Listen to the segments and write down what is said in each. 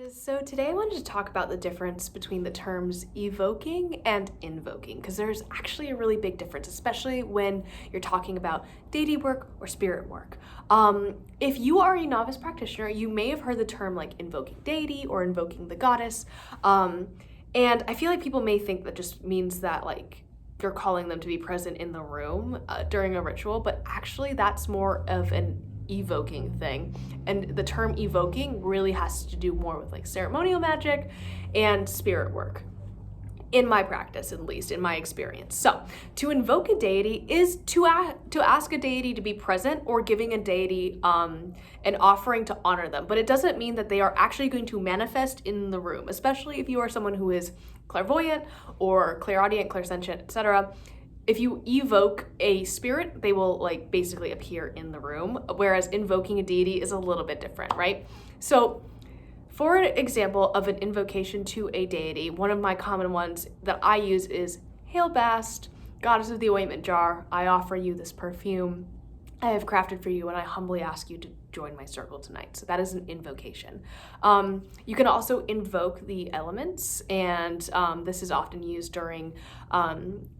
So today I wanted to talk about the difference between the terms evoking and invoking, because there's actually a really big difference, especially when you're talking about deity work or spirit work. If you are a novice practitioner, you may have heard the term like invoking deity or invoking the goddess. And I feel like people may think that just means that like you're calling them to be present in the room during a ritual, but actually that's more of an evoking thing. And the term evoking really has to do more with like ceremonial magic and spirit work, in my practice, at least in my experience. So to invoke a deity is to ask a deity to be present, or giving a deity an offering to honor them. But it doesn't mean that they are actually going to manifest in the room, especially if you are someone who is clairvoyant or clairaudient, clairsentient, etc. If you evoke a spirit, they will like basically appear in the room, whereas invoking a deity is a little bit different, right? So for an example of an invocation to a deity, one of my common ones that I use is, "Hail Bast, goddess of the ointment jar, I offer you this perfume I have crafted for you, and I humbly ask you to join my circle tonight." So that is an invocation. You can also invoke the elements, and this is often used during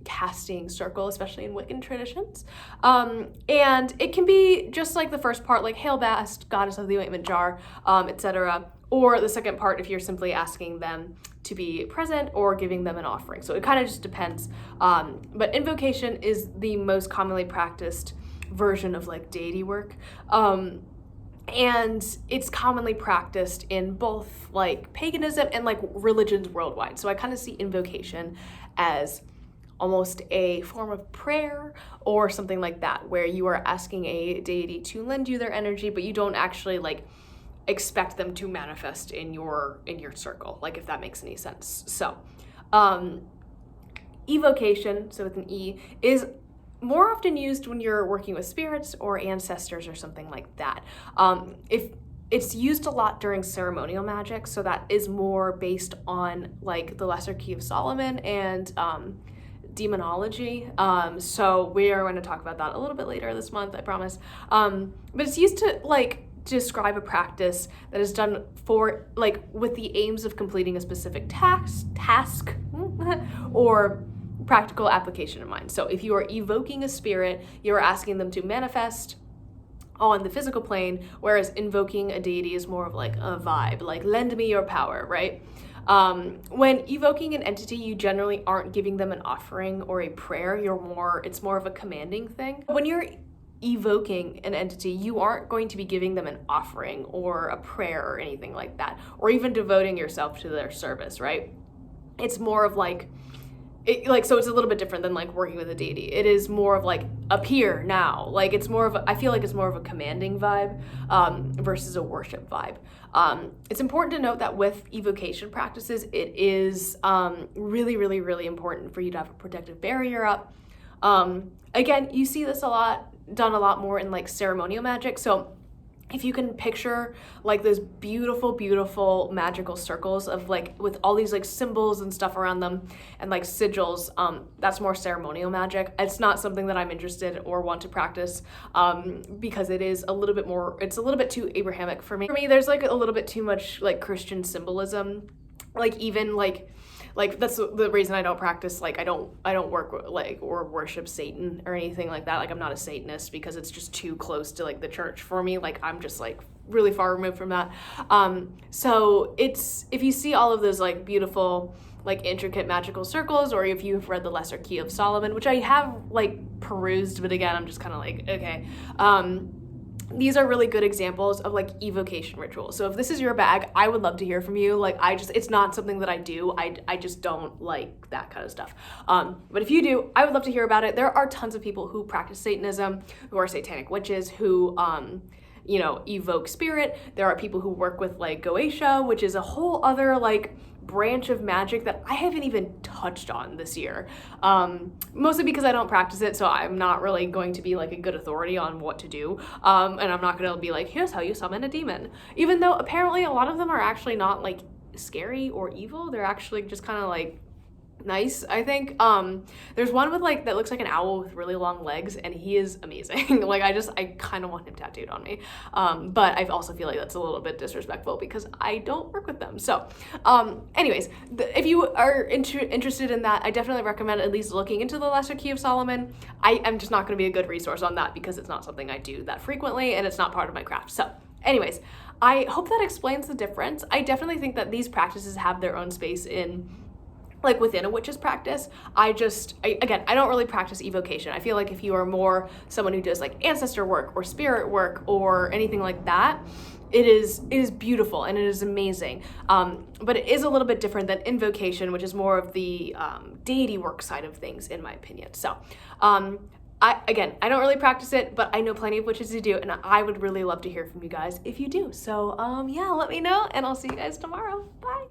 casting circle, especially in Wiccan traditions. And it can be just like the first part, like "Hail Bast, goddess of the ointment jar," etc. Or the second part if you're simply asking them to be present or giving them an offering. So it kind of just depends. But invocation is the most commonly practiced version of like deity work. And it's commonly practiced in both like paganism and like religions worldwide. So I kind of see invocation as almost a form of prayer or something like that, where you are asking a deity to lend you their energy, but you don't actually like expect them to manifest in your circle, like, if that makes any sense. So evocation, so with an E, is more often used when you're working with spirits or ancestors or something like that. If it's used a lot during ceremonial magic, so that is more based on like the Lesser Key of Solomon and demonology. So we are going to talk about that a little bit later this month, I promise. But it's used to like describe a practice that is done for like with the aims of completing a specific task or practical application in mind. So if you are evoking a spirit, you're asking them to manifest on the physical plane, whereas invoking a deity is more of like a vibe, like lend me your power, right? When evoking an entity, you generally aren't giving them an offering or a prayer. It's more of a commanding thing. When you're evoking an entity, you aren't going to be giving them an offering or a prayer or anything like that, or even devoting yourself to their service, right? It's more of like, so it's a little bit different than like working with a deity. It is more of like, appear now. Like I feel like it's more of a commanding vibe versus a worship vibe. It's important to note that with evocation practices, it is really, really, really important for you to have a protective barrier up. Again, you see this done a lot more in like ceremonial magic. So if you can picture like those beautiful, beautiful magical circles of like with all these like symbols and stuff around them and like sigils, that's more ceremonial magic. It's not something that I'm interested or want to practice because it's a little bit too Abrahamic for me. For me, there's like a little bit too much like Christian symbolism, like even like that's the reason I don't practice, like I don't work with, like, or worship Satan or anything like that. Like I'm not a Satanist because it's just too close to like the church for me. Like I'm just like really far removed from that. So if you see all of those like beautiful like intricate magical circles, or if you've read the Lesser Key of Solomon, which I have like perused, but again I'm just kind of like, okay, these are really good examples of like evocation rituals. So if this is your bag, I would love to hear from you. Like it's not something that I do. I just don't like that kind of stuff. But if you do, I would love to hear about it. There are tons of people who practice Satanism, who are satanic witches, who evoke spirit. There are people who work with like Goetia, which is a whole other like branch of magic that I haven't even touched on this year, mostly because I don't practice it, so I'm not really going to be like a good authority on what to do, and I'm not going to be like, here's how you summon a demon, even though apparently a lot of them are actually not like scary or evil. They're actually just kind of like nice, I think. There's one with like that looks like an owl with really long legs, and he is amazing. Like I kind of want him tattooed on me. But I also feel like that's a little bit disrespectful because I don't work with them. So anyways, if you are interested in that, I definitely recommend at least looking into the Lesser Key of Solomon. I am just not going to be a good resource on that because it's not something I do that frequently, and it's not part of my craft. So anyways, I hope that explains the difference. I definitely think that these practices have their own space in like within a witch's practice. I don't really practice evocation. I feel like if you are more someone who does like ancestor work or spirit work or anything like that, it is beautiful and it is amazing. But it is a little bit different than invocation, which is more of the deity work side of things, in my opinion. So I don't really practice it, but I know plenty of witches who do, and I would really love to hear from you guys if you do. So yeah, let me know, and I'll see you guys tomorrow. Bye.